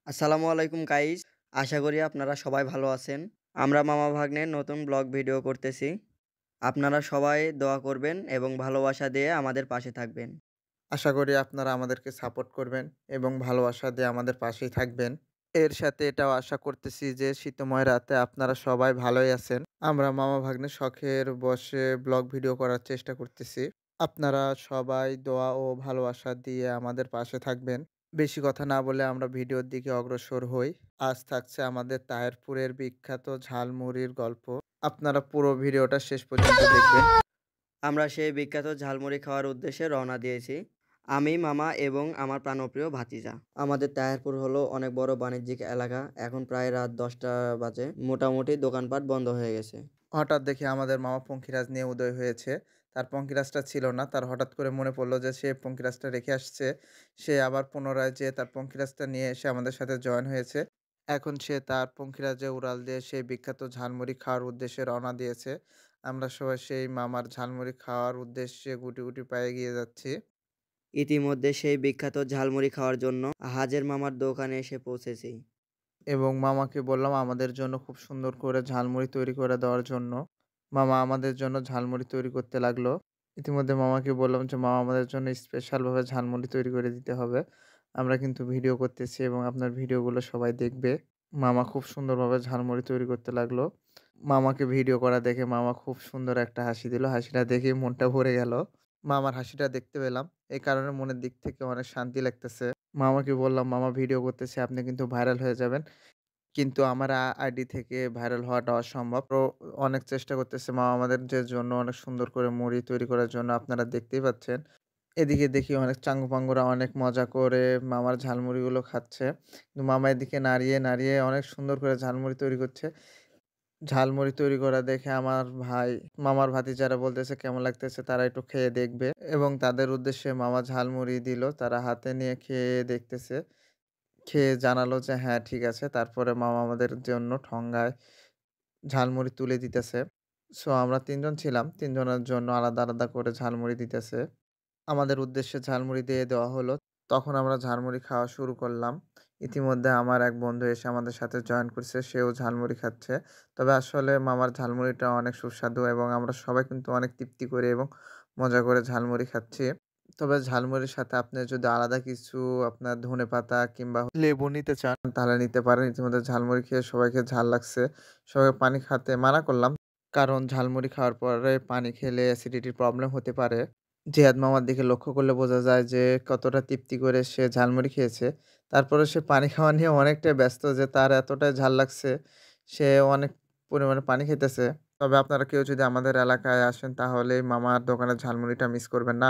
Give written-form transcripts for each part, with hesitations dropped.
আসসালামু আলাইকুম গাইস। আশা করি আপনারা সবাই ভালো আছেন। আমরা মামা ভাগ্নের নতুন ব্লগ ভিডিও করতেছি। আপনারা সবাই দোয়া করবেন এবং ভালোবাসা দিয়ে আমাদের পাশে থাকবেন। আশা করি আপনারা আমাদেরকে সাপোর্ট করবেন এবং ভালোবাসা দিয়ে আমাদের পাশেই থাকবেন। এর সাথে এটাও আশা করতেছি যে শীতময় রাতে আপনারা সবাই ভালোই আছেন। আমরা মামা ভাগ্নের শখের বশে ব্লগ ভিডিও করার চেষ্টা করতেছি। আপনারা সবাই দোয়া ও ভালোবাসা দিয়ে আমাদের পাশে থাকবেন। বেশি কথা না বলে আমরা ভিডিওর দিকে অগ্রসর হই। আজ থাকছে আমাদের তাহেরপুরের বিখ্যাত ঝালমুড়ির গল্প। আপনারা পুরো ভিডিওটা শেষ পর্যন্ত দেখবেন। আমরা সেই বিখ্যাত ঝালমুড়ি খাওয়ার উদ্দেশ্যে রওনা দিয়েছি। আমি, মামা এবং আমার প্রাণপ্রিয় ভাতিজা। আমাদের তাহেরপুর হলো অনেক বড় বাণিজ্যিক এলাকা। এখন প্রায় রাত ১০টা বাজে। মোটামুটি দোকানপাট বন্ধ হয়ে গেছে। হঠাৎ দেখি আমাদের মামা পঙ্খিরাজ নিয়ে উদয় হয়েছে। তার পঙ্খিরাজটা ছিল না। তার হঠাৎ করে মনে পড়ল যে সে পঙ্খিরাজটা রেখে আসছে। সে আবার পুনরায় যেয়ে তার পঙ্খিরাজটা নিয়ে এসে আমাদের সাথে জয়েন হয়েছে। এখন সে তার পঙ্খিরাজে উড়াল দিয়ে সেই বিখ্যাত ঝালমুড়ি খাওয়ার উদ্দেশ্যে রওনা দিয়েছে। আমরা সবাই সেই মামার ঝালমুড়ি খাওয়ার উদ্দেশ্যে গুটি, গুটি পায়ে এগিয়ে যাচ্ছি। ইতিমধ্যে সেই বিখ্যাত ঝালমুড়ি খাওয়ার জন্য হাজের মামার দোকানে এসে পৌঁছেছি। এবং মামাকে বললাম আমাদের জন্য খুব সুন্দর করে ঝালমুড়ি তৈরি করে দেওয়ার জন্য। মামা আমাদের জন্য ঝালমুড়ি তৈরি করতে লাগলো। ইতিমধ্যে মামাকে বললাম যে, "মামা আমাদের জন্য স্পেশালভাবে ঝালমুড়ি তৈরি করে দিতে হবে। আমরা কিন্তু ভিডিও করতেছি এবং আপনার ভিডিওগুলো সবাই দেখবে।" মামা খুব সুন্দরভাবে ঝালমুড়ি তৈরি করতে লাগলো। মামাকে ভিডিও করা দেখে মামা খুব সুন্দর একটা হাসি দিল। হাসিটা দেখেই মনটা ভরে গেল। মামার হাসিটা দেখতে পেলাম। এই কারণে মনের দিক থেকে অনেক শান্তি লাগতেছে। মামাকে বললাম, "মামা ভিডিও করতেছি, আপনি কিন্তু ভাইরাল হয়ে যাবেন।" কিন্তু আমার আইডি থেকে ভাইরাল হওয়াটা অসম্ভব। তো অনেক চেষ্টা করতেছে মামা আমাদের যে জন্য অনেক সুন্দর করে মুড়ি তৈরি করার জন্য আপনারা দেখতেই পাচ্ছেন। এদিকে দেখি অনেক চাঙ্গু-পাঙ্গুরা অনেক মজা করে মামার ঝালমুড়িগুলো খাচ্ছে। কিন্তু মামা এদিকে নাড়িয়ে, নাড়িয়ে অনেক সুন্দর করে ঝালমুড়ি তৈরি করছে। ঝালমুড়ি তৈরি করা দেখে আমার ভাই, মামার ভাতিজারা বলতেছে কেমন লাগতেছে তারা একটু খেয়ে দেখবে এবং তাদের উদ্দেশ্যে মামা ঝালমুড়ি দিল। তারা হাতে নিয়ে খেয়ে দেখতেছে। খেয়ে জানালো যে হ্যাঁ, ঠিক আছে। তারপরে মামা আমাদের জন্য ঠোঙ্গায় ঝালমুড়ি তুলে দিতেছে। সো আমরা ৩ জন ছিলাম। ৩ জনের জন্য আলাদা, আলাদা করে ঝালমুড়ি দিতেছে। আমাদের উদ্দেশ্যে ঝালমুড়ি দিয়ে দেওয়া হলো। তখন আমরা ঝালমুড়ি খাওয়া শুরু করলাম। ইতিমধ্যে আমার এক বন্ধু এসে আমাদের সাথে জয়েন করছে। সেও ঝালমুড়ি খাচ্ছে। তবে আসলে মামার ঝালমুড়িটা অনেক সুস্বাদু এবং আমরা সবাই কিন্তু অনেক তৃপ্তি করে এবং মজা করে ঝালমুড়ি খাচ্ছি। তবে ঝালমুড়ির সাথে আপনি যদি আলাদা কিছু আপনার ধনেপাতা কিংবা লেবু নিতে চান তাহলে নিতে পারেন। ইতিমধ্যে ঝালমুড়ি খেয়ে সবাইকে ঝাল লাগছে। সবাইকে পানি খাতে মানা করলাম। কারণ ঝালমুড়ি খাওয়ার পরে পানি খেলে অ্যাসিডিটির প্রবলেম হতে পারে। জিহাদ মামার দিকে লক্ষ্য করলে বোঝা যায় যে কতটা তৃপ্তি করে সে ঝালমুড়ি খেয়েছে। তারপরে সে পানি খাওয়া নিয়ে অনেকটাই ব্যস্ত যে তার এতটাই ঝাল লাগছে, সে অনেক পরিমাণে পানি খেতেছে। তবে আপনারা কেউ যদি আমাদের এলাকায় আসেন তাহলে মামার দোকানের ঝালমুড়িটা মিস করবেন না।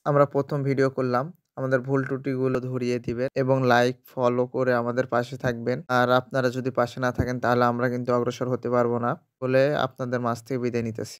আমরা ১ম ভিডিও করলাম। আমাদের ভুল ত্রুটিগুলো ধরিয়ে দিবেন এবং লাইক, ফলো করে আমাদের পাশে থাকবেন। আর আপনারা যদি পাশে না থাকেন তাহলে আমরা কিন্তু অগ্রসর হতে পারব না বলে আপনাদের মাঝ থেকে বিদায় নিতেছি।